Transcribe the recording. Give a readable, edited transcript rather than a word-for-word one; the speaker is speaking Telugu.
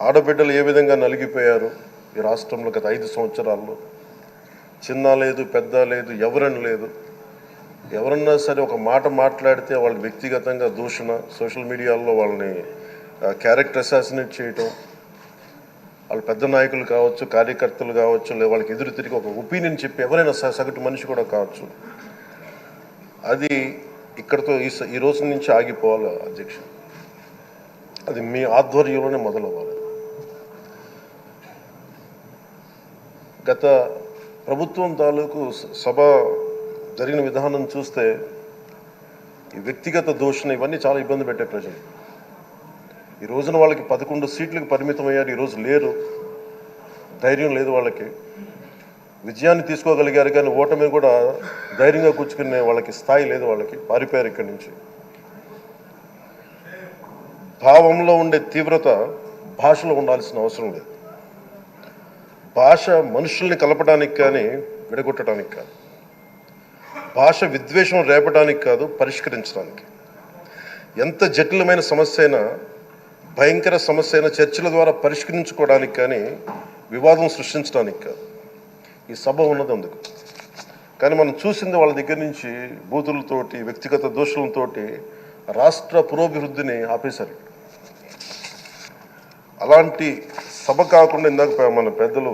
ఆడబిడ్డలు ఏ విధంగా నలిగిపోయారు ఈ రాష్ట్రంలో గత 5 సంవత్సరాల్లో. చిన్న లేదు, పెద్ద లేదు, ఎవరని లేదు. ఎవరన్నా సరే ఒక మాట మాట్లాడితే వాళ్ళు వ్యక్తిగతంగా దూషణ, సోషల్ మీడియాలో వాళ్ళని క్యారెక్టర్ అసాసినేట్ చేయటం, వాళ్ళు పెద్ద నాయకులు కావచ్చు, కార్యకర్తలు కావచ్చు, లేదా వాళ్ళకి ఎదురు తిరిగి ఒక ఒపీనియన్ చెప్పి ఎవరైనా సగటు మనిషి కూడా కావచ్చు. అది ఇక్కడతో ఈ రోజు నుంచి ఆగిపోవాలి అధ్యక్ష. అది మీ ఆధ్వర్యంలోనే మొదలవ్వాలి. గత ప్రభుత్వం తాలూకు సభ జరిగిన విధానం చూస్తే ఈ వ్యక్తిగత దూషణ ఇవన్నీ చాలా ఇబ్బంది పెట్టే ప్రజలు. ఈ రోజున వాళ్ళకి 11 సీట్లకు పరిమితం అయ్యారు, ఈరోజు లేరు, ధైర్యం లేదు వాళ్ళకి. విజయాన్ని తీసుకోగలిగారు కానీ ఓటమి కూడా ధైర్యంగా కూర్చుకునే వాళ్ళకి స్థాయి లేదు, వాళ్ళకి పారిపోయారు ఇక్కడి నుంచి. భావంలో ఉండే తీవ్రత భాషలో ఉండాల్సిన అవసరం లేదు. భాష మనుషుల్ని కలపడానికి కానీ విడగొట్టడానికి కాదు, భాష విద్వేషం రేపడానికి కాదు, పరిష్కరించడానికి. ఎంత జటిలమైన సమస్య అయినా, భయంకర సమస్య అయినా చర్చల ద్వారా పరిష్కరించుకోవడానికి కానీ వివాదం సృష్టించడానికి కాదు. ఈ సభ ఉన్నది అందుకు. కానీ మనం చూసింది వాళ్ళ దగ్గర నుంచి బూతులతోటి, వ్యక్తిగత దోషులతోటి రాష్ట్ర పురోభివృద్ధిని ఆపేశారు. అలాంటి సభ కాకుండా ఇందాక మన పెద్దలు